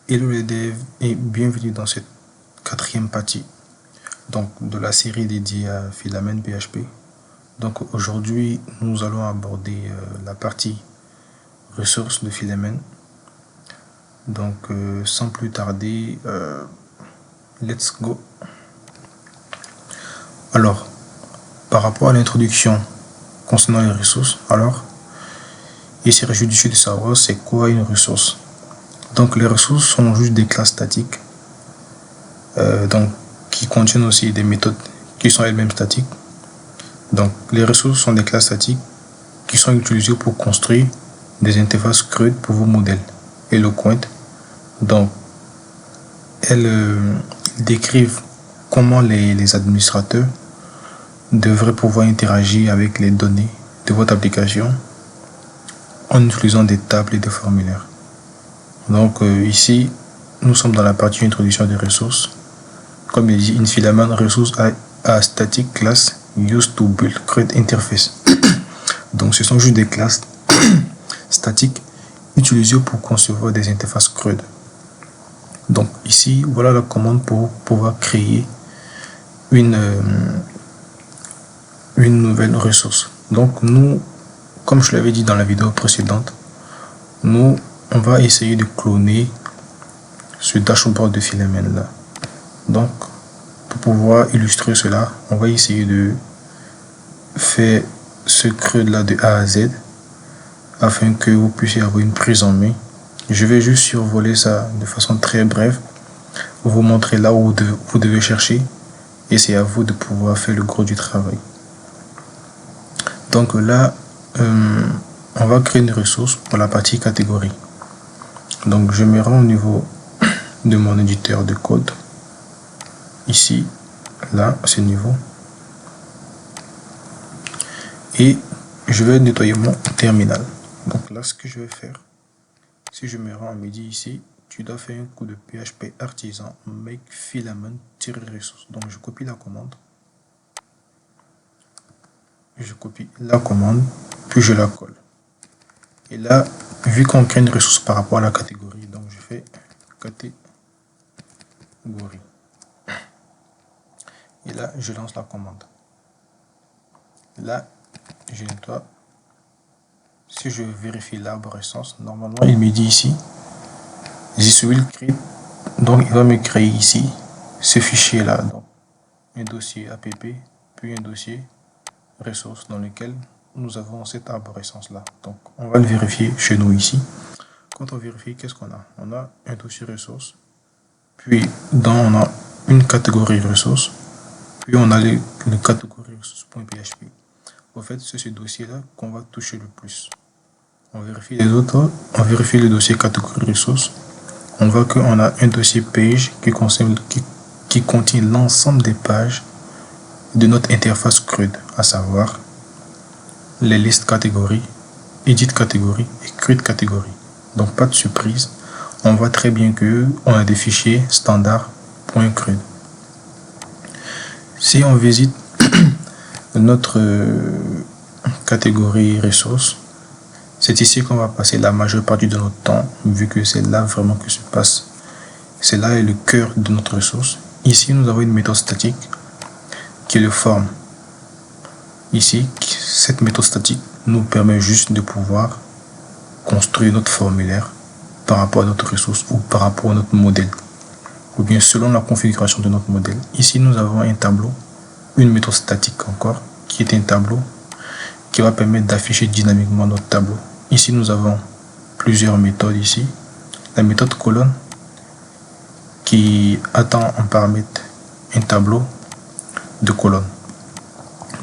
Hello les devs et bienvenue dans cette quatrième partie donc de la série dédiée à Filamen PHP. Donc aujourd'hui nous allons aborder la partie ressources de Filamen. Donc sans plus tarder, let's go. Alors par rapport à l'introduction concernant les ressources, alors il serait judicieux de savoir c'est quoi une ressource. Donc les ressources sont juste des classes statiques qui contiennent aussi des méthodes qui sont elles-mêmes statiques. Donc les ressources sont des classes statiques qui sont utilisées pour construire des interfaces CRUD pour vos modèles Eloquent. Donc elles décrivent comment les administrateurs devraient pouvoir interagir avec les données de votre application en utilisant des tables et des formulaires. Donc ici, nous sommes dans la partie introduction des ressources. Comme il dit, in Filamen resource a static class used to build CRUD interface. Donc ce sont juste des classes statiques utilisées pour concevoir des interfaces CRUD. Donc ici, voilà la commande pour pouvoir créer une nouvelle ressource. Donc nous, comme je l'avais dit dans la vidéo précédente, on va essayer de cloner ce dashboard de Filamen là. Donc pour pouvoir illustrer cela, on va essayer de faire ce CRUD là de A à Z afin que vous puissiez avoir une prise en main. Je vais juste survoler ça de façon très brève pour vous montrer là où vous devez chercher et c'est à vous de pouvoir faire le gros du travail. Donc là, on va créer une ressource pour la partie catégorie. Donc je me rends au niveau de mon éditeur de code. Ici, là, à ce niveau. Et je vais nettoyer mon terminal. Donc là, ce que je vais faire, si je me rends à midi ici, tu dois faire un coup de PHP artisan make filament-ressource. Donc je copie la commande. Je copie la commande, puis je la colle. Et là, vu qu'on crée une ressource par rapport à la catégorie, donc je fais catégorie. Et là, je lance la commande. Là, je nettoie. Si je vérifie l'arborescence, normalement, il me dit ici, this will create. Donc, il va me créer ici ce fichier-là. Donc, un dossier app, puis un dossier ressources dans lequel nous avons cette arborescence-là. Donc, on va le vérifier chez nous ici. Quand on vérifie, qu'est-ce qu'on a? On a un dossier ressources, puis on a une catégorie ressources, puis on a le catégorie ressources.php. En fait, c'est ce dossier-là qu'on va toucher le plus. On vérifie les autres, on vérifie le dossier catégorie ressources. On voit qu'on a un dossier page qui contient l'ensemble des pages de notre interface CRUD, à savoir les listes catégories, edit catégorie et CRUD catégorie. Donc pas de surprise, on voit très bien que on a des fichiers standard.crud. Si on visite notre catégorie ressources, c'est ici qu'on va passer la majeure partie de notre temps, vu que c'est là vraiment que se passe. C'est là le cœur de notre ressource. Ici, nous avons une méthode statique qui est le form. Ici, cette méthode statique nous permet juste de pouvoir construire notre formulaire par rapport à notre ressource ou par rapport à notre modèle, ou bien selon la configuration de notre modèle. Ici, nous avons un tableau, une méthode statique encore, qui est un tableau qui va permettre d'afficher dynamiquement notre tableau. Ici, nous avons plusieurs méthodes ici. La méthode colonne qui attend en paramètre un tableau de colonnes.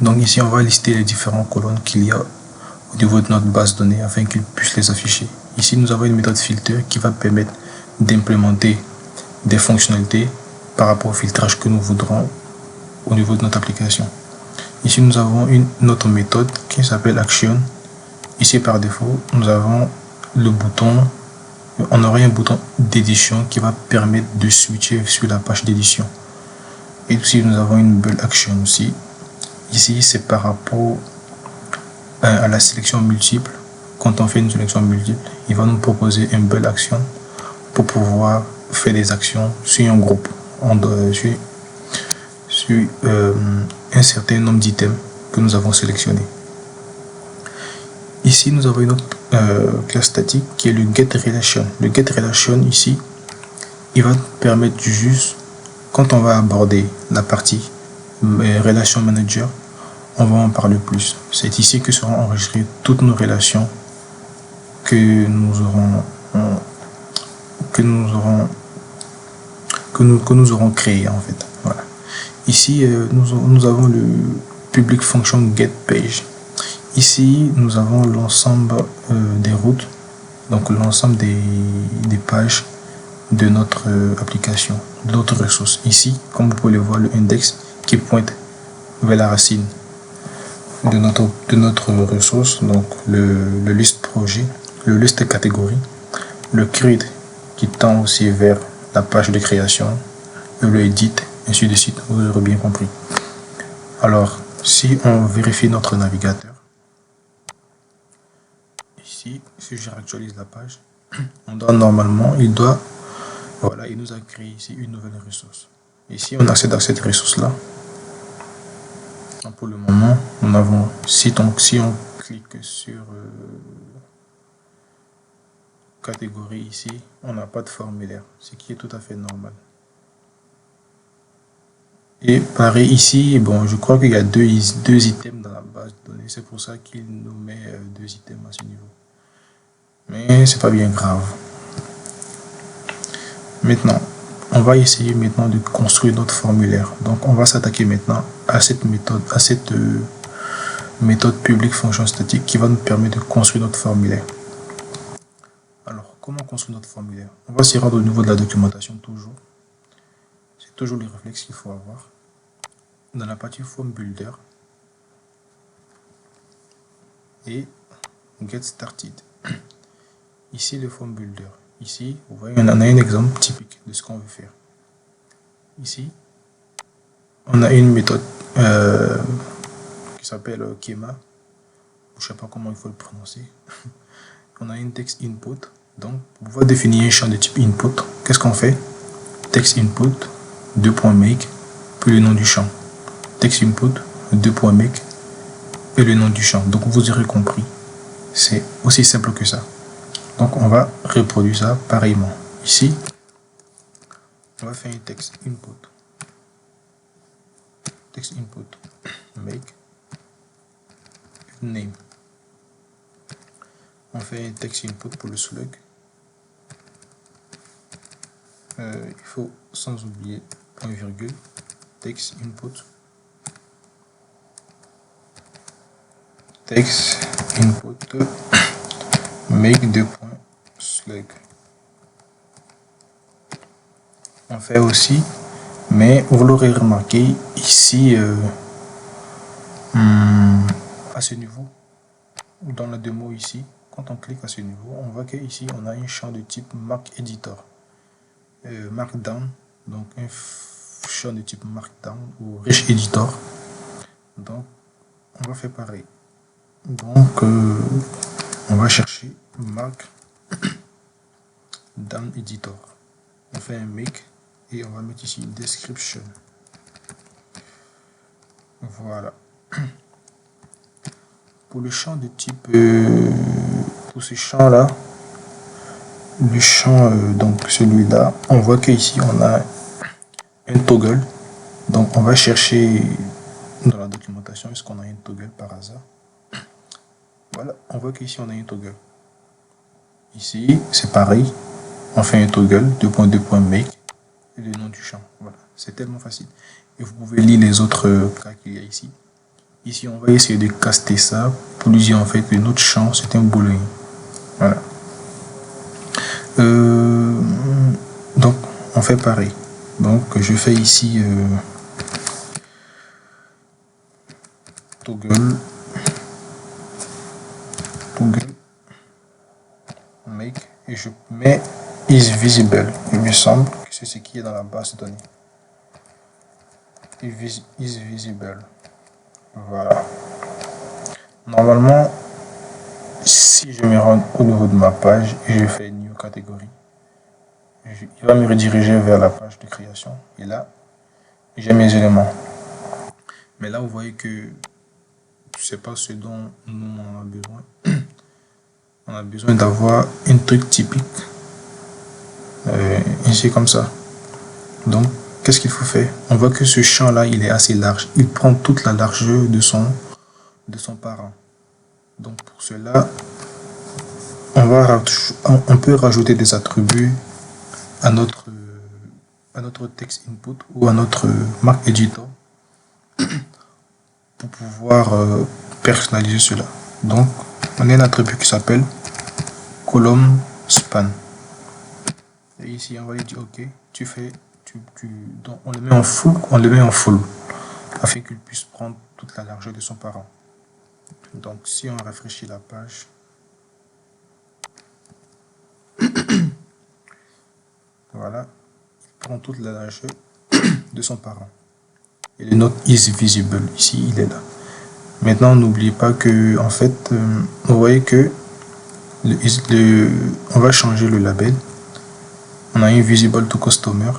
Donc ici, on va lister les différentes colonnes qu'il y a au niveau de notre base de données afin qu'il puisse les afficher. Ici, nous avons une méthode filter qui va permettre d'implémenter des fonctionnalités par rapport au filtrage que nous voudrons au niveau de notre application. Ici, nous avons une autre méthode qui s'appelle action. Ici, par défaut, nous avons le bouton, on aurait un bouton d'édition qui va permettre de switcher sur la page d'édition. Et aussi, nous avons une build action aussi. Ici, c'est par rapport à la sélection multiple. Quand on fait une sélection multiple, il va nous proposer une build action pour pouvoir faire des actions sur un groupe, sur un certain nombre d'items que nous avons sélectionnés. Ici, nous avons une autre classe statique qui est le getRelation. Le getRelation ici, il va permettre juste, quand on va aborder la partie Relation Manager, on va en parler plus. C'est ici que seront enregistrées toutes nos relations que nous aurons créées en fait. Voilà. Ici, nous avons le public function getPage. Ici, nous avons l'ensemble des routes, donc l'ensemble des pages de notre application, de notre ressource. Ici, comme vous pouvez le voir, le index qui pointe vers la racine de notre ressource, donc le liste projet, le liste catégorie, le CRUD qui tend aussi vers la page de création, et le edit, ainsi de suite. Vous aurez bien compris. Alors, si on vérifie notre navigateur, ici, si je réactualise la page, on doit normalement, voilà, il nous a créé ici une nouvelle ressource. Ici, on accède à cette ressource-là. Pour le moment, nous avons, si on clique sur catégorie ici, on n'a pas de formulaire, ce qui est tout à fait normal. Et pareil ici, bon, je crois qu'il y a deux items dans la base de données, c'est pour ça qu'il nous met deux items à ce niveau. Mais c'est pas bien grave. Maintenant, on va essayer maintenant de construire notre formulaire. Donc, on va s'attaquer maintenant à cette méthode public function statique qui va nous permettre de construire notre formulaire. Alors, comment construire notre formulaire? On va s'y rendre au niveau de la documentation toujours. C'est toujours les réflexes qu'il faut avoir. Dans la partie Form Builder et Get Started. Ici, le Form Builder. Ici, vous voyez, on a un exemple typique de ce qu'on veut faire. Ici, on a une méthode qui s'appelle Kema. Je ne sais pas comment il faut le prononcer. On a une text input. Donc, pour pouvoir définir un champ de type input, qu'est-ce qu'on fait? Text input, $make, puis le nom du champ. Text input, $make, et le nom du champ. Donc, vous aurez compris. C'est aussi simple que ça. Donc, on va reproduire ça pareillement. Ici, on va faire un text input. Text input, make, name. On fait un text input pour le slug. Il faut, sans oublier, point virgule, text input, text input, make slug. On fait aussi, mais vous l'aurez remarqué ici à ce niveau, dans la démo ici, quand on clique à ce niveau, on voit qu'ici on a un champ de type Mark Editor, Markdown, donc un champ de type Markdown ou Rich Editor. Donc on va faire pareil. Donc on va chercher Markdown Editor. On fait un make et on va mettre ici une description. Voilà. Pour le champ de type, pour ce champ là, le champ donc celui-là, on voit qu'ici on a un toggle. Donc on va chercher dans la documentation est-ce qu'on a un toggle par hasard. Voilà, on voit qu'ici on a un toggle. Ici c'est pareil, on fait un toggle $make et le nom du champ. Voilà, c'est tellement facile. Et vous pouvez lire les autres cas qu'il y a ici. Ici, on va essayer de caster ça pour lui dire en fait que notre champ c'est un boolean. Voilà. Donc, on fait pareil. Donc, je fais ici toggle make et je mets is visible. Il me semble que c'est ce qui est dans la base de données. Is visible. Voilà. Normalement, si je me rends au niveau de ma page et je fais new catégorie, il va me rediriger vers la page de création. Et là, j'ai mes éléments. Mais là, vous voyez que c'est pas ce dont nous on a besoin. On a besoin d'avoir un truc typique ici comme ça. Donc, qu'est-ce qu'il faut faire? On voit que ce champ-là, il est assez large. Il prend toute la largeur de son parent. Donc, pour cela, on peut rajouter des attributs à notre text input ou à notre Mark Editor pour pouvoir personnaliser cela. Donc, on a un attribut qui s'appelle column span. Et ici, on va lui dire OK, donc on le met en full, afin qu'il puisse prendre toute la largeur de son parent. Donc, si on rafraîchit la page, voilà, il prend toute la largeur de son parent. Et le note is visible, ici, il est là. Maintenant, n'oubliez pas que, en fait, vous voyez que on va changer le label. On a un visible to customer.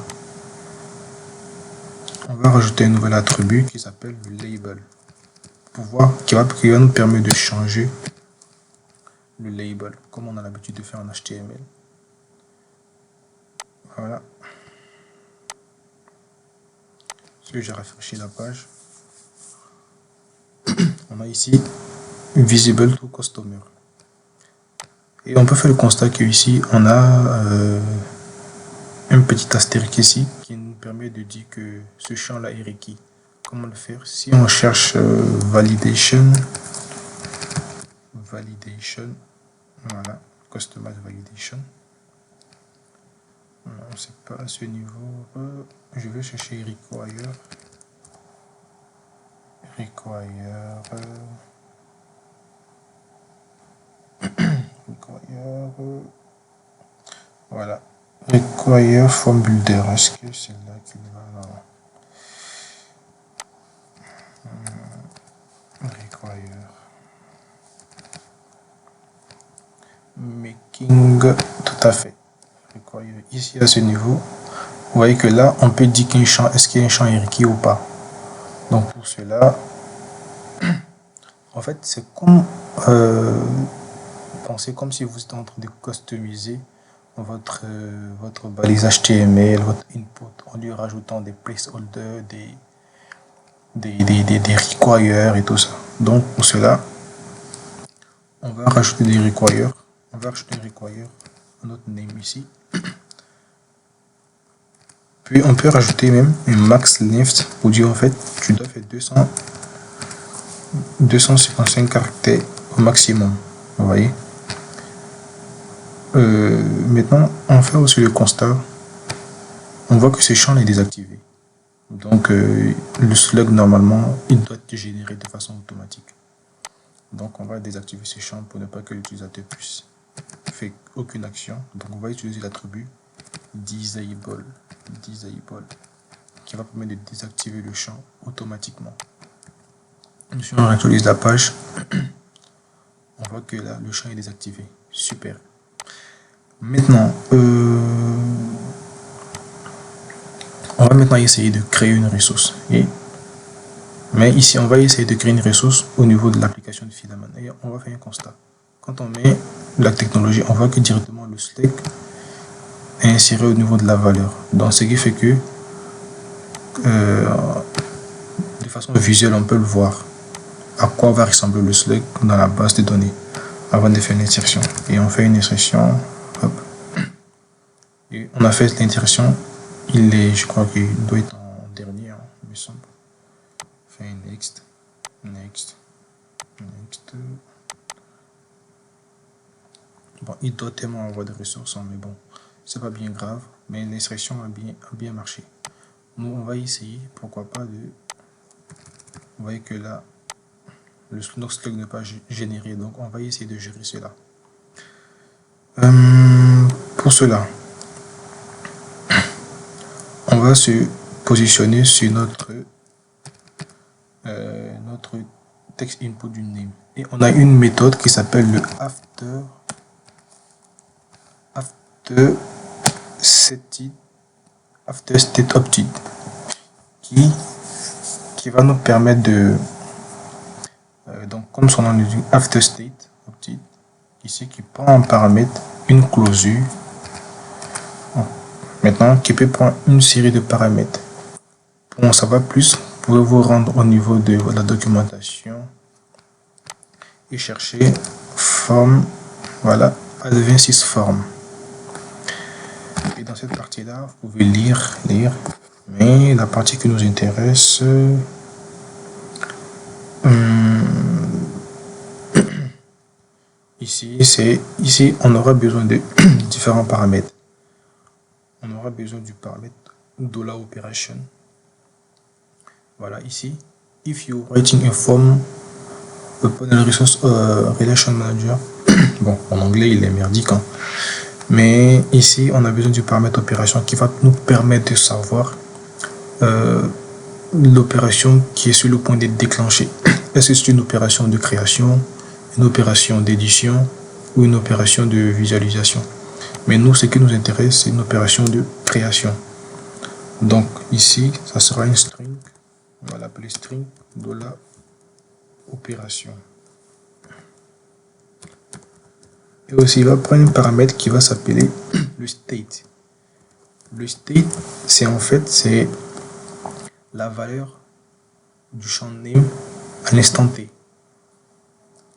On va rajouter un nouvel attribut qui s'appelle le label. Qui va nous permettre de changer le label, comme on a l'habitude de faire en HTML. Voilà. Si j'ai rafraîchi la page, on a ici visible to customer. Et on peut faire le constat que ici on a un petit astérisque ici qui nous permet de dire que ce champ là est requis. Comment le faire? Si on cherche validation, voilà, customize validation. Non, c'est pas à ce niveau. Je vais chercher require. Voilà. Require form builder. Est-ce que c'est là qu'il va? Require. Making. Tout à fait. Require. Ici à ce niveau. Vous voyez que là, on peut dire qu'un champ, est-ce qu'il y a un champ requis ou pas. Donc pour cela, en fait, c'est comme pensez comme si vous étiez en train de customiser votre balise HTML, votre input, en lui rajoutant des placeholders, des requires et tout ça. Donc pour cela, on va rajouter des requires. On va rajouter un require à notre name ici. Puis on peut rajouter même un max length pour dire en fait tu dois faire 255 caractères au maximum. Vous voyez. Maintenant on fait aussi le constat. On voit que ce champ est désactivé. Donc le slug normalement il doit être généré de façon automatique. Donc on va désactiver ce champ pour ne pas que l'utilisateur puisse faire aucune action. Donc on va utiliser l'attribut disable qui va permettre de désactiver le champ automatiquement. Si on actualise la page, on voit que là le champ est désactivé. Super. Maintenant, on va maintenant essayer de créer une ressource. Mais ici, on va essayer de créer une ressource au niveau de l'application de Filament. Et on va faire un constat. Quand on met la technologie, on voit que directement le Slack est inséré au niveau de la valeur. Donc, ce qui fait que de façon visuelle, on peut le voir. À quoi va ressembler le Slack dans la base de données avant de faire une insertion. Et on fait une insertion. Hop. Et on a fait l'insertion. Je crois qu'il doit être en dernier, hein, il me semble. Fait next. Bon, il doit tellement avoir de ressources, hein, mais bon, c'est pas bien grave. Mais l'insertion a bien marché. Nous, on va essayer, pourquoi pas, vous voyez que là, notre slug n'est pas généré, donc on va essayer de gérer cela. Pour cela, on va se positionner sur notre text input du name. Et on a une méthode qui s'appelle le after after state update qui va nous permettre de donc comme son nom le dit, after state update ici qui prend en paramètre une clausure maintenant qui peut prendre une série de paramètres. Pour en savoir plus, vous pouvez vous rendre au niveau de la documentation et chercher form, voilà, Advanced Form. Et dans cette partie-là, vous pouvez lire, mais la partie qui nous intéresse, ici, on aura besoin de différents paramètres. On aura besoin du paramètre $operation. Voilà, ici, if you writing a form upon a resource relation manager. Bon, en anglais, il est merdique, hein. Mais ici, on a besoin du paramètre opération qui va nous permettre de savoir l'opération qui est sur le point d'être déclenchée. Est-ce que c'est une opération de création, une opération d'édition ou une opération de visualisation? Mais nous, ce qui nous intéresse, c'est une opération de création. Donc ici, ça sera une string. On va l'appeler string $opération. Et aussi, il va prendre un paramètre qui va s'appeler le state. Le state, c'est en fait, c'est la valeur du champ name à l'instant T.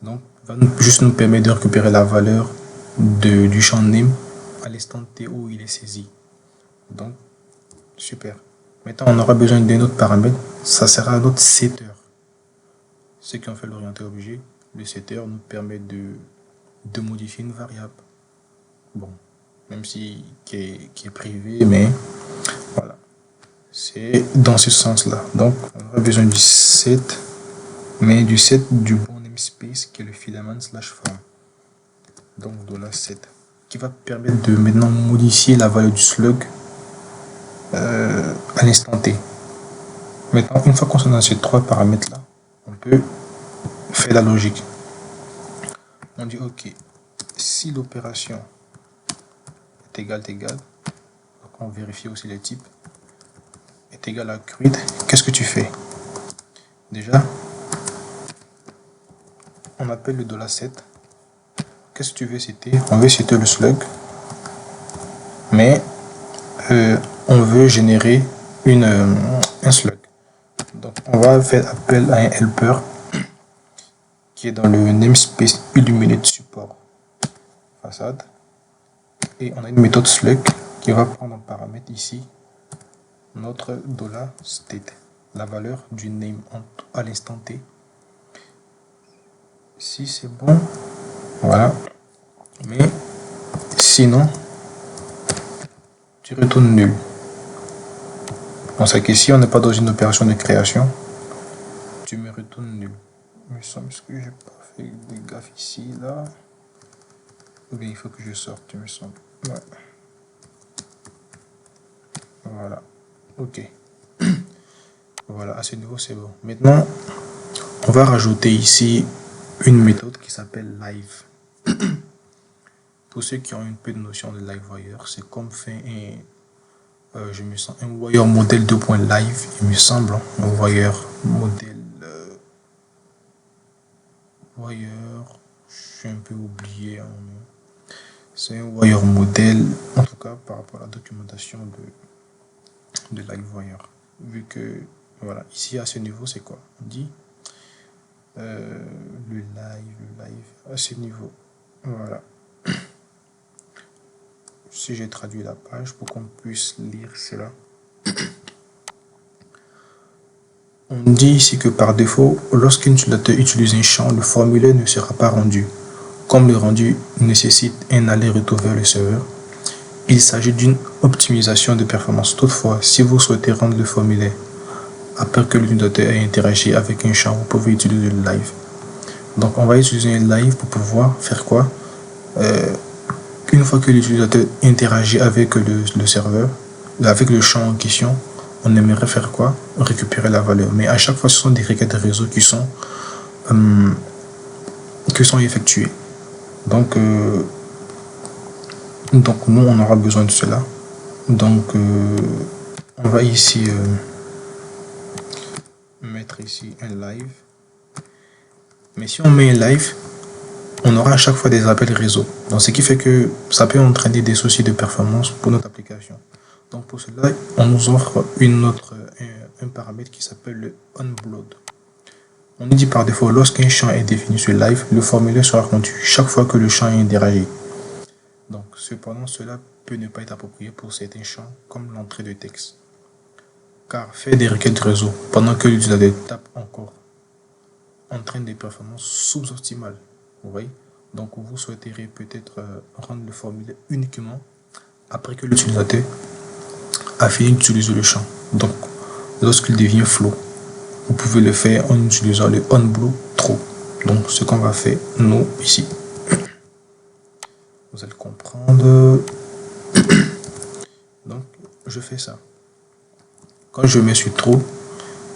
Donc, va juste nous permettre de récupérer la valeur du champ name à l'instant T où il est saisi. Donc, super. Maintenant, on aura besoin d'un autre paramètre. Ça sera notre setter. Ce qui en fait l'orienté objet. Le setter nous permet de modifier une variable. Bon, même si qui est privé, mais voilà. C'est dans ce sens-là. Donc, on aura besoin du set, mais du set du bon namespace qui est le filament /form. Donc, $set qui va permettre de maintenant modifier la valeur du slug à l'instant T. Maintenant, une fois qu'on est dans ces trois paramètres-là, on peut faire la logique. On dit OK, si l'opération est égale, donc on vérifie aussi les types, est égal à create, qu'est-ce que tu fais? Déjà, on appelle le $set. Qu'est-ce que tu veux citer? On veut citer le slug, mais on veut générer un slug. Donc on va faire appel à un helper qui est dans le namespace illuminate support façade, et on a une méthode slug qui va prendre en paramètre ici notre $state, la valeur du name à l'instant T. Si c'est bon, voilà, mais sinon tu retournes nul. Donc c'est qu'ici on n'est pas dans une opération de création, tu me retournes nul. Il me semble que j'ai pas fait des gaffes ici, là, ou bien il faut que je sorte, il me semble. Ouais. Voilà, ok. Voilà, à ce niveau c'est bon. Maintenant, on va rajouter ici une méthode qui s'appelle live. Pour ceux qui ont une peu de notion de LiveWire, c'est comme fait un wire modèle 2.live, il me semble, un wire modèle wire, je suis un peu oublié, hein, c'est un wire modèle, en tout cas par rapport à la documentation de LiveWire. Vu que, voilà, ici à ce niveau, c'est quoi? On dit le live à ce niveau, voilà. Si j'ai traduit la page pour qu'on puisse lire cela. On dit ici que par défaut, lorsqu'un utilisateur utilise un champ, le formulaire ne sera pas rendu. Comme le rendu nécessite un aller-retour vers le serveur, il s'agit d'une optimisation de performance. Toutefois, si vous souhaitez rendre le formulaire après que l'utilisateur ait interagi avec un champ, vous pouvez utiliser le live. Donc on va utiliser un live pour pouvoir faire quoi? Une fois que l'utilisateur interagit avec le serveur, avec le champ en question, on aimerait faire quoi? Récupérer la valeur. Mais à chaque fois, ce sont des requêtes de réseau qui sont effectuées. Donc nous, on aura besoin de cela. Donc on va ici mettre ici un live. Mais si on met un live, on aura à chaque fois des appels réseau. Donc ce qui fait que ça peut entraîner des soucis de performance pour notre application. Donc pour cela, on nous offre un paramètre qui s'appelle le onBload. On nous dit par défaut, lorsqu'un champ est défini sur live, le formulaire sera rendu chaque fois que le champ est interagi. Donc cependant, cela peut ne pas être approprié pour certains champs, comme l'entrée de texte. Car faire des requêtes réseau pendant que l'utilisateur tape encore entraîne des performances sous-optimales. Vous voyez? Donc vous souhaiterez peut-être rendre le formulaire uniquement après que l'utilisateur a fini d'utiliser le champ. Donc lorsqu'il devient flow, vous pouvez le faire en utilisant le onBload true. Donc ce qu'on va faire nous ici, vous allez comprendre. Donc je fais ça. Quand je mets sur true,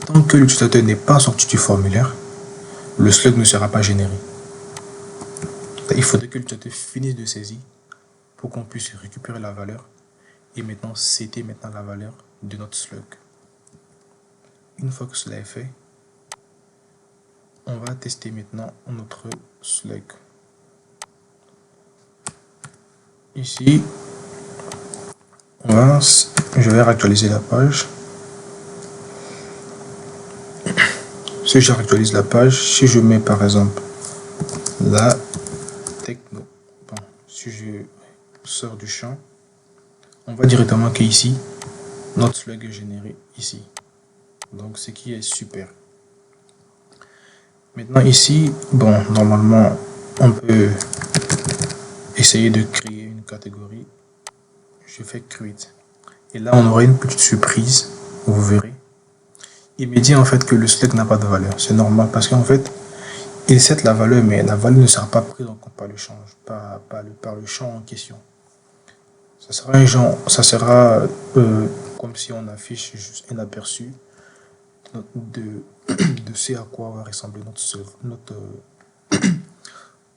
tant que l'utilisateur n'est pas sorti du formulaire, le slug ne sera pas généré. Il faudrait que l'utilisateur finisse de saisir pour qu'on puisse récupérer la valeur et maintenant c'était maintenant la valeur de notre slug. Une fois que cela est fait, on va tester maintenant notre slug. Ici, je vais actualiser la page. Si je actualise la page, si je mets par exemple la techno, bon, si je sors du champ, on voit directement qu'ici, notre slug est généré ici. Donc ce qui est super. Maintenant ici, bon, normalement, on peut essayer de créer une catégorie. Je fais create. Et là, on aura une petite surprise, vous verrez. Il me dit en fait que le slug n'a pas de valeur. C'est normal parce qu'en fait, il set la valeur, mais la valeur ne sera pas prise en compte par le champ, par le champ en question. Ça sera comme si on affiche juste un aperçu de ce à quoi va ressembler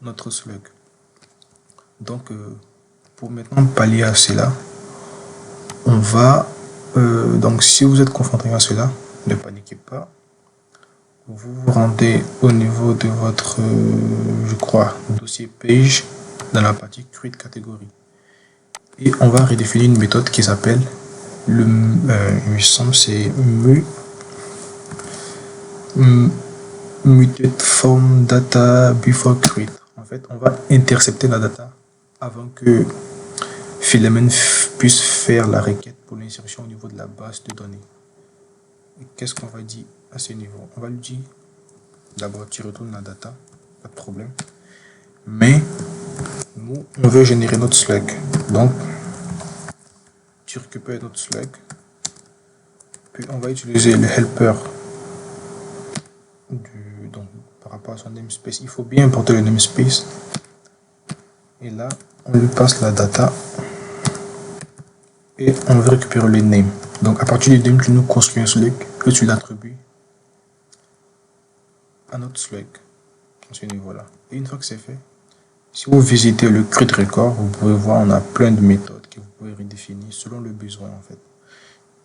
notre slug. Donc, pour maintenant pallier à cela, on va, donc si vous êtes confronté à cela, ne paniquez pas. Vous vous rendez au niveau de votre, je crois, dossier page dans la partie create catégorie. Et on va redéfinir une méthode qui s'appelle il me semble c'est mutate form data before create. En fait, on va intercepter la data avant que Filament puisse faire la requête pour l'insertion au niveau de la base de données. Qu'est-ce qu'on va dire à ce niveau? On va lui dire d'abord tu retournes la data, pas de problème. Mais nous, on veut générer notre slug. Donc, tu récupères notre slug. Puis on va utiliser le helper donc, par rapport à son namespace. Il faut bien importer le namespace. Et là, on lui passe la data. Et on veut récupérer le name. Donc, à partir du name, tu nous construis un slug que tu l'attribues à notre slug. À ce niveau-là. Et une fois que c'est fait, si vous visitez le create record, vous pouvez voir, on a plein de méthodes que vous pouvez redéfinir selon le besoin en fait.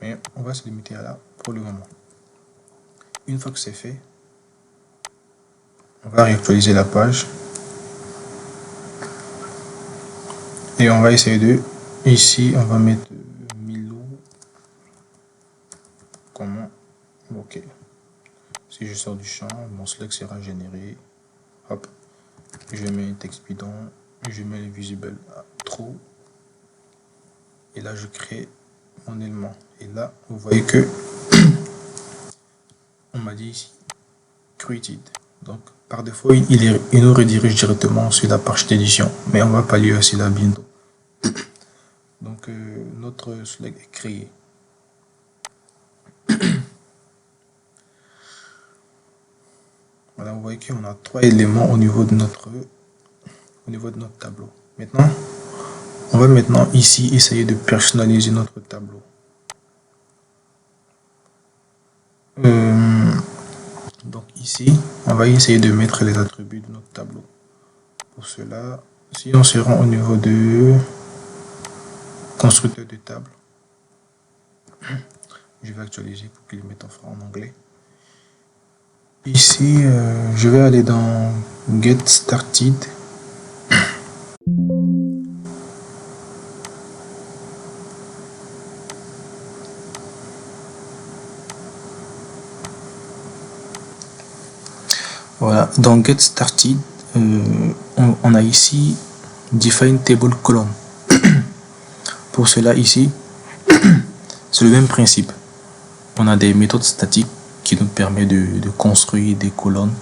Mais on va se limiter à là pour le moment. Une fois que c'est fait, on va réactualiser la page. Et on va essayer de, ici, on va mettre Milo. Comment? Ok. Si je sors du champ, mon slug sera généré. Hop. Je mets un texte bidon. Je mets le visible true. Et là, je crée mon élément. Et là, vous voyez que on m'a dit ici created. Donc, par défaut, il nous redirige directement sur la page d'édition. Mais on va pallier aussi là bientôt. Donc, notre slug est créé. Voilà, vous voyez qu'on a 3 éléments au niveau de notre tableau. Maintenant, on va maintenant ici essayer de personnaliser notre tableau. Donc ici, on va essayer de mettre les attributs de notre tableau. Pour cela, si on se rend au niveau de constructeur de table, Je vais actualiser pour qu'il mette en anglais. Ici, je vais aller dans Get Started. Voilà, dans Get Started, on a ici Define Table Column. Pour cela, ici, c'est le même principe. On a des méthodes statiques qui nous permettent de construire des colonnes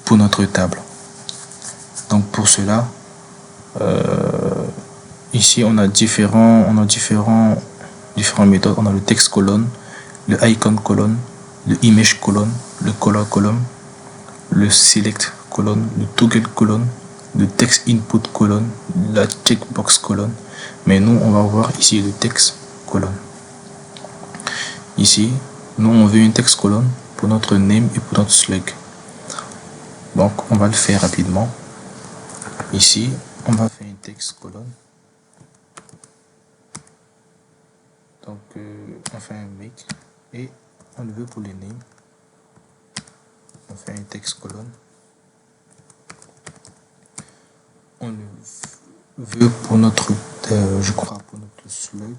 pour notre table. Donc pour cela, ici on a différentes méthodes. On a le text colonne, le icon colonne, le image colonne, le color column, le select colonne, le toggle colonne, le text input colonne, la checkbox colonne. Mais nous on va voir ici le text colonne. Ici, nous on veut une text colonne pour notre name et pour notre slug. Donc on va le faire rapidement. Ici, on va faire une text colonne. Donc on fait un make et on le veut pour les names. On fait une text colonne. On le veut pour notre, je crois pour notre slug.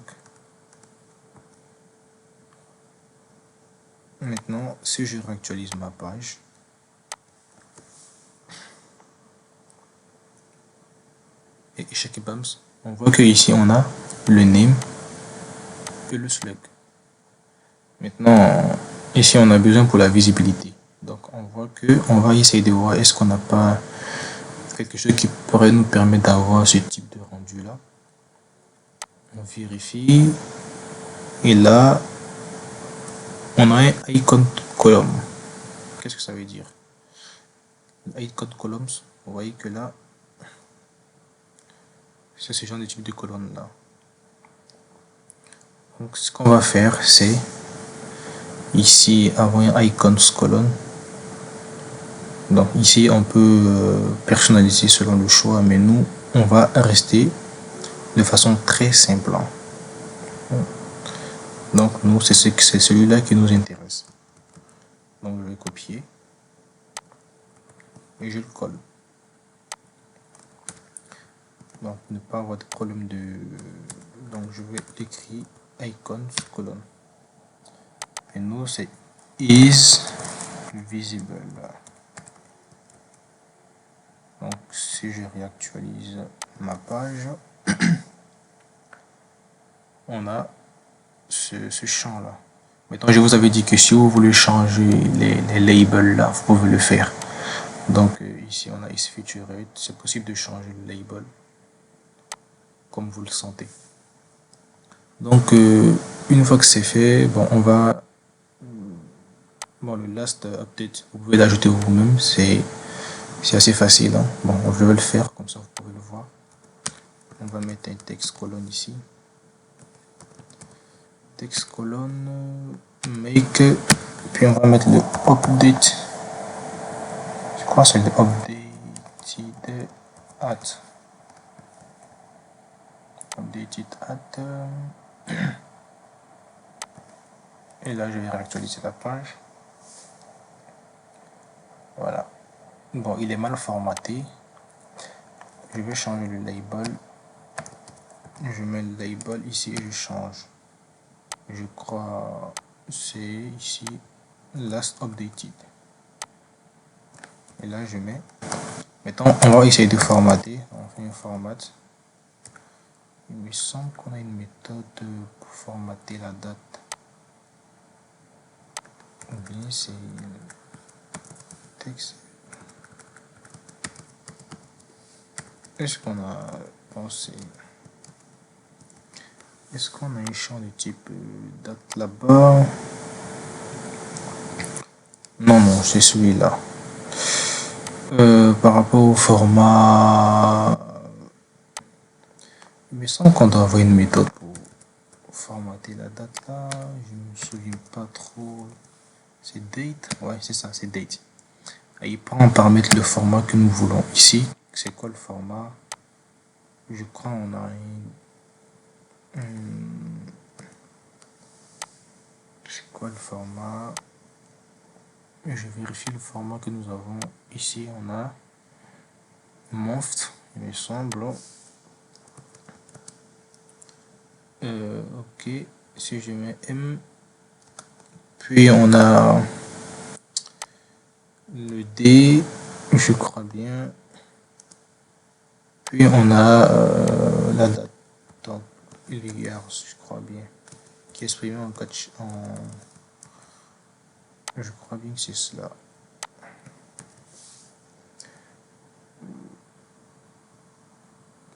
Maintenant, si je réactualise ma page, et chaque bams, on voit que ici on a le name et le slug. Maintenant, ici on a besoin pour la visibilité. Donc on voit que on va essayer de voir est-ce qu'on n'a pas quelque chose qui pourrait nous permettre d'avoir ce type de rendu là. On vérifie et là on a un icon column. Qu'est-ce que ça veut dire? Icon columns, vous voyez que là c'est ce genre de type de colonne là. Donc ce qu'on va faire, c'est ici avoir un icons colonne. Donc ici on peut personnaliser selon le choix, mais nous on va rester de façon très simple. Donc nous c'est celui-là qui nous intéresse. Donc je vais copier et je le colle. Donc ne pas avoir de problème de, donc je vais écrire icons colonne. Et nous c'est is visible. Donc si je réactualise ma page, on a ce champ là. Maintenant je vous avais dit que si vous voulez changer les labels là, vous pouvez le faire. Donc ici on a is featured, c'est possible de changer le label comme vous le sentez. Donc une fois que c'est fait, bon on va, bon le last update vous pouvez l'ajouter vous-même, c'est assez facile, hein. Bon je vais le faire comme ça vous pouvez le voir. On va mettre un text colonne ici, text colonne make, puis on va mettre le update, je crois que c'est le updated at et là je vais réactualiser la page. Voilà, bon il est mal formaté, je vais changer le label, je mets le label ici et je change, je crois c'est ici last updated, et là je mets. Maintenant on va essayer de formater, on fait un format. Il me semble qu'on a une méthode pour formater la date, ou bien c'est texte. Est-ce qu'on a pensé, est-ce qu'on a un champ de type date là-bas? Non, non, c'est celui-là. Par rapport au format, il me semble qu'on doit avoir une méthode pour formater la date là. Je ne me souviens pas trop. C'est date, ouais c'est ça, c'est date. Et il prend en paramètre le format que nous voulons. Ici, c'est quoi le format? Je crois on a quoi le format? Je vérifie le format que nous avons ici. On a Monft, il me semble. Ok, si je mets M, puis on a le D, je crois bien, puis on a la date, donc hier, je crois bien, qui est exprimé en je crois bien que c'est cela.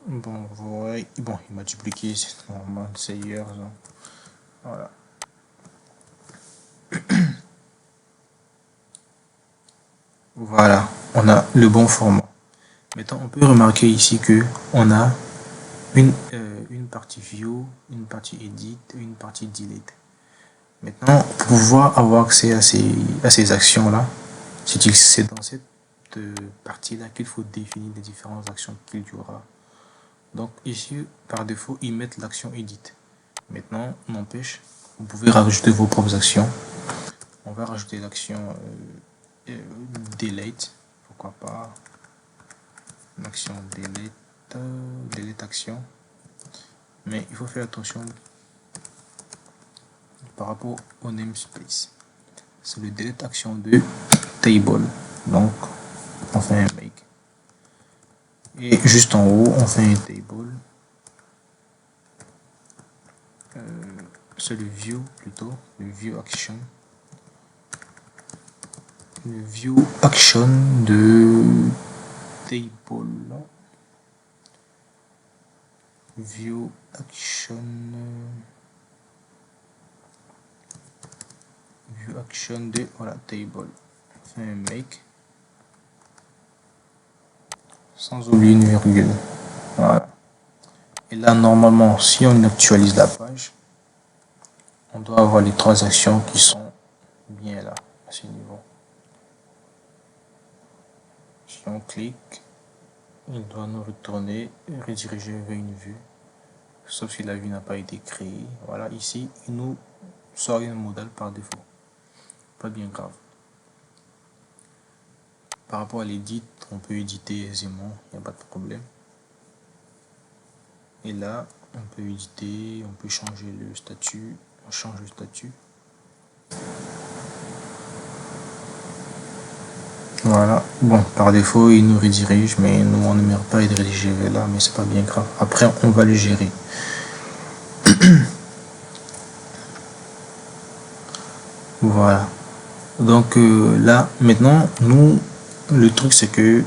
Bon, ouais, bon, il m'a dupliqué, c'est normal, c'est hier, donc. Voilà. Voilà, on a le bon format. Maintenant, on peut remarquer ici que on a une partie view, une partie edit, une partie delete. Maintenant, pour pouvoir avoir accès à ces actions-là, c'est dans cette partie-là qu'il faut définir les différentes actions qu'il y aura. Donc ici, par défaut, ils mettent l'action edit. Maintenant, n'empêche, vous pouvez rajouter vos propres actions. On va rajouter l'action delete, pourquoi pas. L'action delete action. Mais il faut faire attention par rapport au namespace. C'est le delete action de table. Donc, on fait un make. Et juste en haut, on fait un table. C'est le view plutôt, le view action. Le view action de table. View action. View action de voilà table. On fait un make. Sans oublier une virgule. Voilà. Et là, normalement, si on actualise la page, on doit avoir les trois actions qui sont bien là, à ce niveau. Si on clique, il doit nous retourner et rediriger vers une vue. Sauf si la vue n'a pas été créée. Voilà, ici, il nous sort un modèle par défaut. Pas bien grave. Par rapport à l'édit, on peut éditer aisément, il n'y a pas de problème. Et là, on peut éditer, on peut changer le statut. On change le statut. Voilà, bon, par défaut, il nous redirige, mais nous, on ne mérite pas être rédigé là, mais c'est pas bien grave. Après, on va le gérer. Voilà. Donc là, maintenant, nous, le truc, c'est que,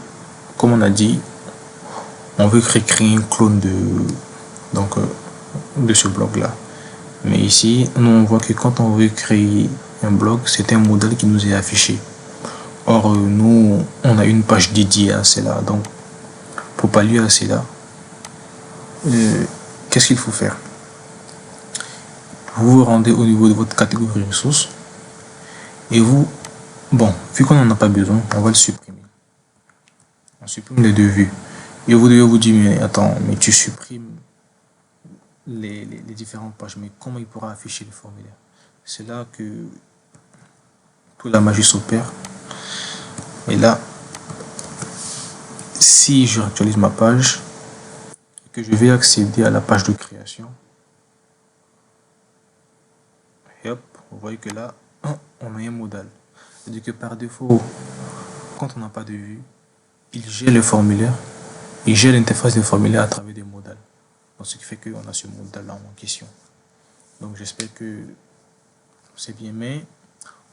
comme on a dit, on veut créer un clone de ce blog-là. Mais ici, nous, on voit que quand on veut créer un blog, c'est un modèle qui nous est affiché. Or, nous, on a une page dédiée à cela. Donc, pour pallier à cela, qu'est-ce qu'il faut faire? Vous vous rendez au niveau de votre catégorie ressources et vous, bon, vu qu'on n'en a pas besoin, on va le supprimer. On supprime les deux vues. Et vous devez vous dire, mais attends, mais tu supprimes les différentes pages, mais comment il pourra afficher le formulaire? C'est là que toute la magie s'opère. Et là, si je actualise ma page, que je vais accéder à la page de création, et hop, vous voyez que là, on a un modèle. C'est-à-dire que par défaut, quand on n'a pas de vue, il gère le formulaire, il gère l'interface des formulaires à travers des modèles. Donc, ce qui fait qu'on a ce modèle-là en question. Donc, j'espère que c'est bien, mais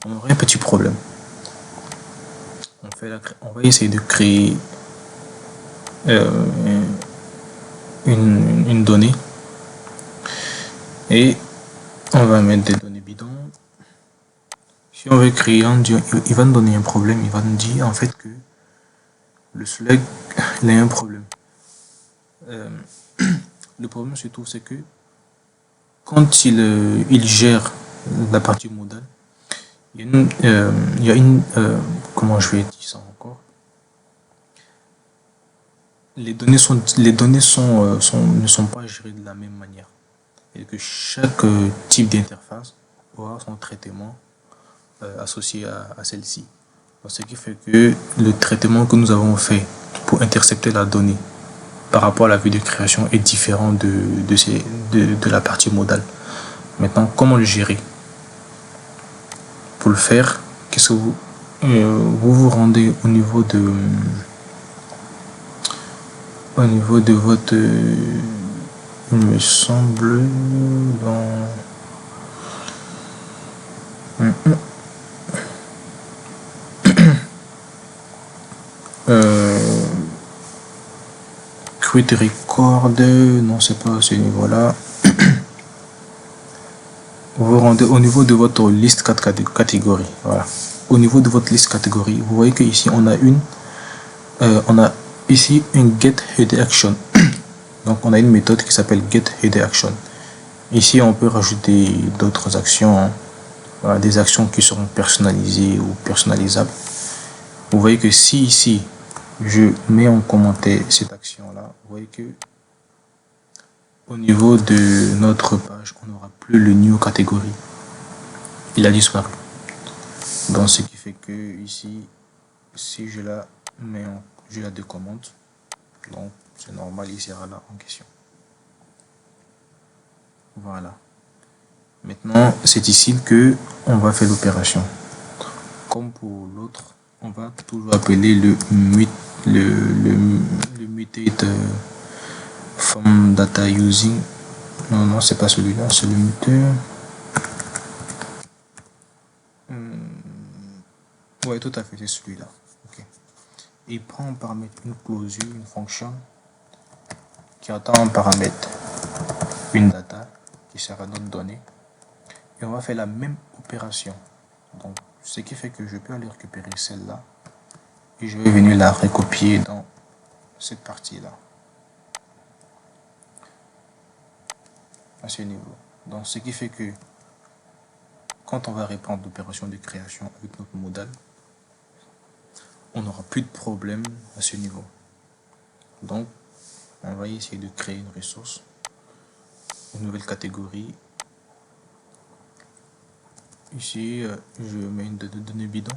on aurait un petit problème. On va essayer de créer une donnée et on va mettre des données bidons. Si on veut créer un, il va nous donner un problème. Il va nous dire en fait que le Slug il a un problème. Le problème surtout c'est que quand il gère la partie modèle, il y a une comment je vais dire ça encore, les données ne sont pas gérées de la même manière et que chaque type d'interface aura son traitement associé à celle-ci. Ce qui fait que le traitement que nous avons fait pour intercepter la donnée par rapport à la vue de création est différent de la partie modale. Maintenant, comment le gérer? Pour le faire, qu'est-ce que vous rendez au niveau de votre il me semble dans create record, non, c'est pas à ce niveau là. Vous rendez au niveau de votre liste catégorie. Voilà, au niveau de votre liste catégorie, vous voyez que ici on a ici une get header action. Donc on a une méthode qui s'appelle get header action. Ici on peut rajouter d'autres actions, hein. Voilà, des actions qui seront personnalisées ou personnalisables. Vous voyez que si ici je mets en commentaire cette action là, vous voyez que au niveau de notre page on n'aura plus le new catégorie, il a disparu. Donc ce qui fait que ici si je la mets je la décommente, donc c'est normal, il sera là en question. Voilà, maintenant c'est ici que on va faire l'opération. Comme pour l'autre, on va toujours appeler le mutate from data using. Non, c'est pas celui-là, c'est le muteur. Ouais, tout à fait, c'est celui-là. Okay. Il prend en paramètre une clausule, une fonction qui attend en paramètre une data qui sera notre donnée. Et on va faire la même opération. Donc, ce qui fait que je peux aller récupérer celle-là et je vais venir la recopier dans cette partie-là, à ce niveau. Donc, ce qui fait que quand on va répondre l'opération de création avec notre modal, on n'aura plus de problème à ce niveau. Donc, on va essayer de créer une ressource, une nouvelle catégorie. Ici, je mets une donnée bidon.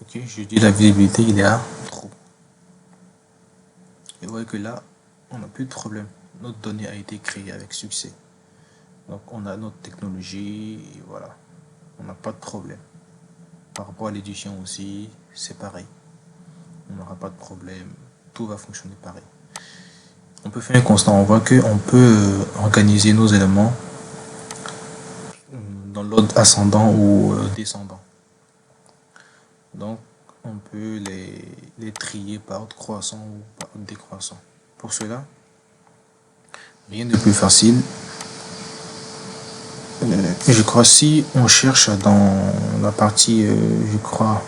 Ok, je dis la visibilité, il est à trop. Et vous voyez que là, on n'a plus de problème. Notre donnée a été créée avec succès. Donc, on a notre technologie, et voilà. On n'a pas de problème. Par rapport à l'édition aussi, c'est pareil. On n'aura pas de problème. Tout va fonctionner pareil. On peut faire un constat. On voit qu'on peut organiser nos éléments dans l'ordre ascendant ou descendant. Donc, on peut les trier par ordre croissant ou par ordre décroissant. Pour cela, rien de plus facile. Je crois si on cherche dans la partie, je crois,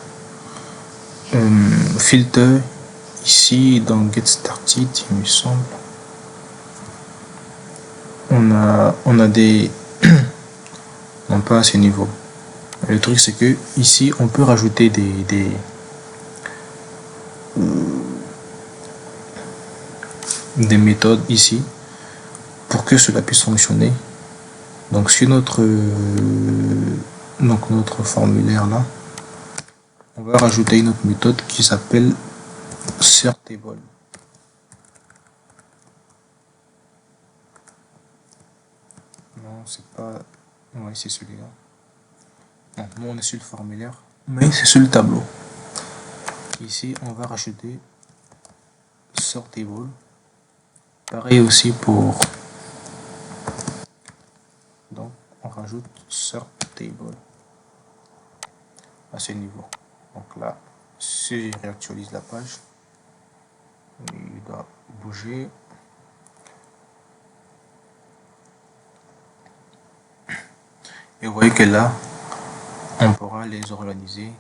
filter, ici dans Get Started, il me semble, on a des non pas à ce niveau. Le truc c'est que ici on peut rajouter des méthodes ici pour que cela puisse fonctionner. Donc sur notre formulaire là, on va rajouter une autre méthode qui s'appelle sortable. Non, c'est pas. Oui, c'est celui-là. Non, nous on est sur le formulaire, mais c'est sur le tableau. Ici, on va rajouter sortable. Pareil aussi pour. Donc, on rajoute sortable à ce niveau. Donc là, si je réactualise la page, il doit bouger. Et vous voyez que là, on pourra les organiser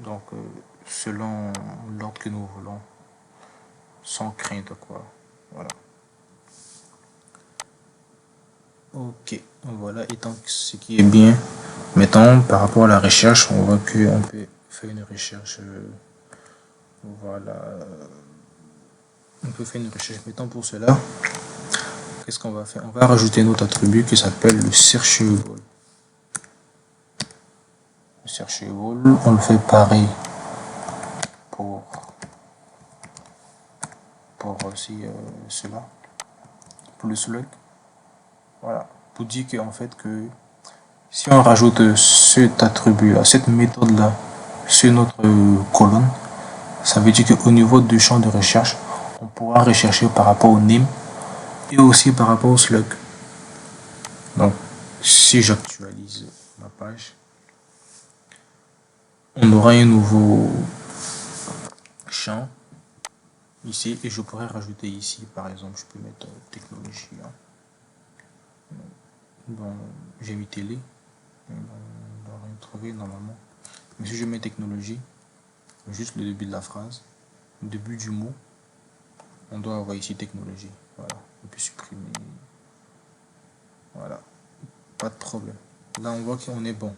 donc selon l'ordre que nous voulons, sans crainte quoi. Voilà. Ok, voilà, étant ce qui est bien. Maintenant, par rapport à la recherche, on voit qu'on peut faire une recherche. Voilà. On peut faire une recherche. Mettons pour cela, qu'est-ce qu'on va faire? On va rajouter notre attribut qui s'appelle le searchable. Le searchable, on le fait pareil pour aussi cela, pour le slug. Voilà, pour dire qu'en fait que si on rajoute cet attribut là, cette méthode là sur notre colonne, ça veut dire qu'au niveau du champ de recherche, on pourra rechercher par rapport au name et aussi par rapport au slug. Donc si j'actualise ma page, on aura un nouveau champ ici et je pourrais rajouter ici, par exemple, je peux mettre technologie. Bon, j'ai mis télé, on doit rien trouver normalement. Mais si je mets technologie, juste le début de la phrase, le début du mot, on doit avoir ici technologie. Voilà, on peut supprimer. Voilà, pas de problème. Là, on voit qu'on est bon.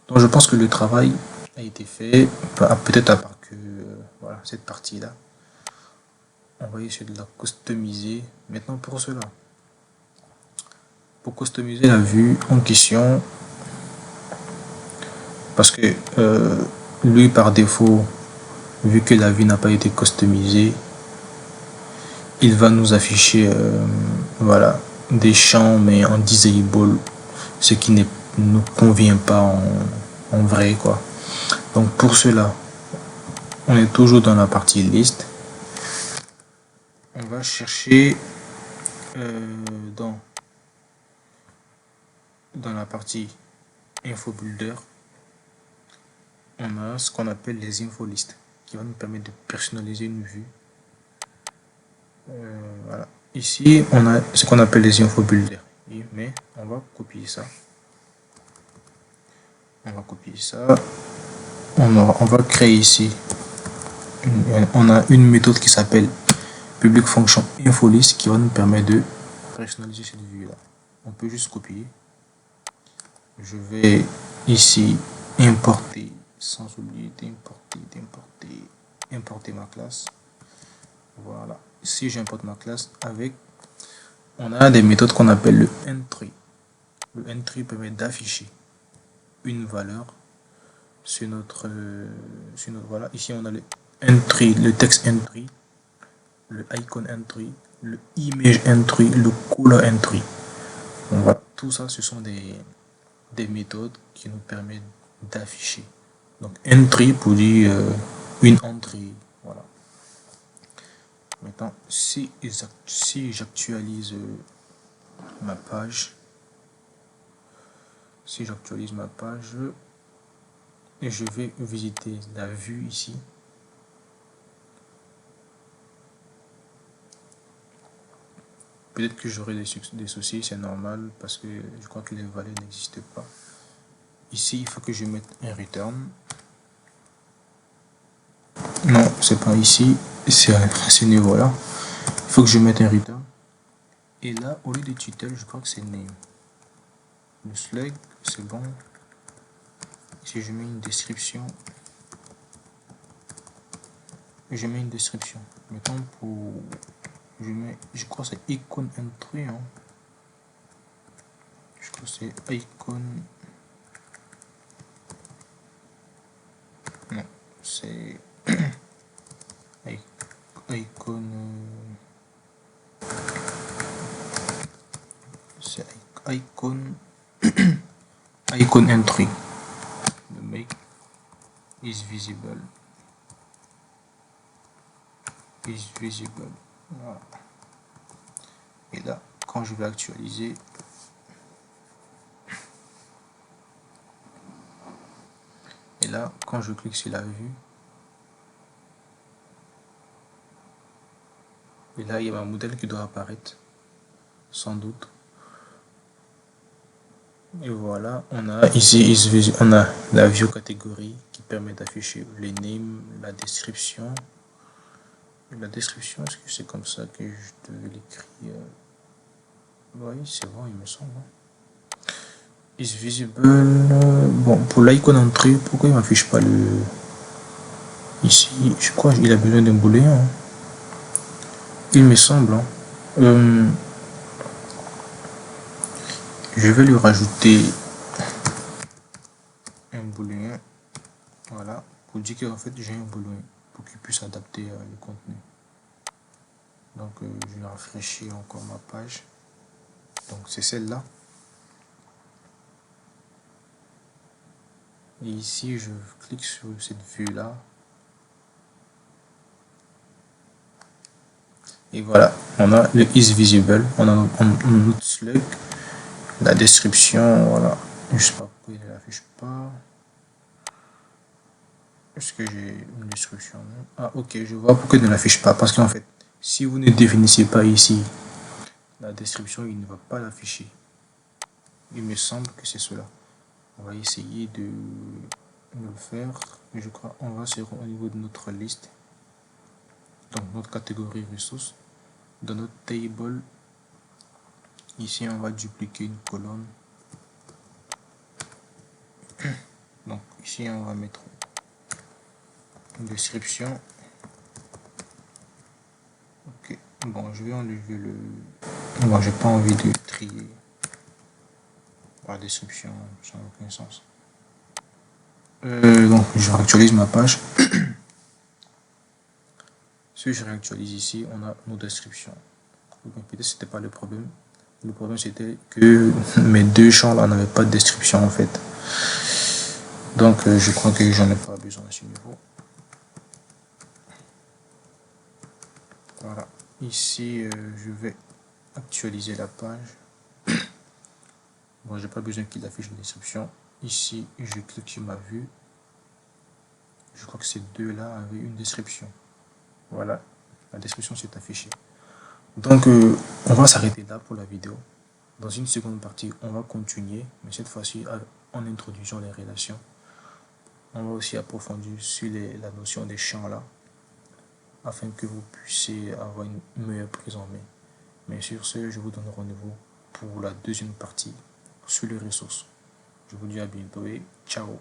Donc, je pense que le travail a été fait, peut-être à part que voilà, cette partie-là. On va essayer de la customiser. Maintenant, pour cela, pour customiser la vue en question, parce que lui, par défaut, vu que la vue n'a pas été customisée, il va nous afficher voilà, des champs mais en disable, ce qui ne nous convient pas en vrai quoi. Donc pour cela, on est toujours dans la partie liste. On va chercher dans la partie info builder, on a ce qu'on appelle les infolistes qui va nous permettre de personnaliser une vue. Voilà. Ici, on a ce qu'on appelle les info builder. Mais on va copier ça. On va copier ça. On va créer ici. On a une méthode qui s'appelle public function infolist qui va nous permettre de personnaliser cette vue là. On peut juste copier. Je vais ici importer, sans oublier d'importer ma classe. Voilà. Si j'importe ma classe avec, on a des méthodes qu'on appelle le entry. Le entry permet d'afficher une valeur sur notre voilà. Ici on a le entry, le text entry, le icon entry, le image entry, le color entry. Donc, voilà. Tout ça, ce sont des méthodes qui nous permettent d'afficher. Donc entry pour dire une entrée. Voilà. Maintenant, si j'actualise ma page, et je vais visiter la vue ici, peut-être que j'aurai des soucis, c'est normal parce que je crois que les valeurs n'existent pas. Ici, il faut que je mette un return. Non, c'est pas ici, c'est à ce niveau-là. Il faut que je mette un return. Et là, au lieu de title, je crois que c'est name. Le slug, c'est bon. Si je mets une description, Mettons pour, je crois que c'est icon entry. Hein. Je crois que c'est icon. Non, c'est icon. C'est icon. Icon entry. The make is visible. Voilà. Et là, quand je vais actualiser, et là, quand je clique sur la vue, et là, il y a un modèle qui doit apparaître, sans doute. Et voilà, on a ici, on a la view catégorie qui permet d'afficher les names, la description. La description, est-ce que c'est comme ça que je devais l'écrire? Oui, c'est bon, il me semble. Is visible. Bon, pour l'icon entrée, pourquoi il m'affiche pas le. Ici, je crois qu'il a besoin d'un booléen. Hein. Il me semble. Hein. Je vais lui rajouter un booléen, voilà, pour dire qu'en fait j'ai un booléen pour qu'il puisse adapter le contenu. Donc je rafraîchis encore ma page, donc c'est celle-là. Et ici je clique sur cette vue là, et voilà, on a le is visible, on a notre slug, la description, voilà. Je sais pas pourquoi il ne l'affiche pas. Est-ce que j'ai une description? Ah ok, je vois pourquoi il ne l'affiche pas, parce qu'en fait si vous ne définissez pas ici la description, il ne va pas l'afficher. Il me semble que c'est cela. On va essayer de le faire. Je crois on va sur au niveau de notre liste, donc notre catégorie ressources, dans notre table. Ici on va dupliquer une colonne, donc ici on va mettre une description. Ok, bon, je vais enlever le... Bon, j'ai pas envie de trier la description, ça n'a aucun sens. Donc je réactualise ma page. Si je réactualise ici, on a nos descriptions. Peut-être c'était pas le problème. Le problème c'était que mes deux champs là n'avaient pas de description en fait. Donc je crois que j'en ai pas besoin à ce niveau. Voilà. Ici je vais actualiser la page. Bon, j'ai pas besoin qu'il affiche une description. Ici je clique sur ma vue. Je crois que ces deux là avaient une description. Voilà, la description s'est affichée. Donc on va s'arrêter là pour la vidéo. Dans une seconde partie, on va continuer, mais cette fois-ci en introduisant les relations. On va aussi approfondir sur la notion des champs là, afin que vous puissiez avoir une meilleure prise en main. Mais sur ce, je vous donne rendez-vous pour la deuxième partie sur les ressources. Je vous dis à bientôt et ciao.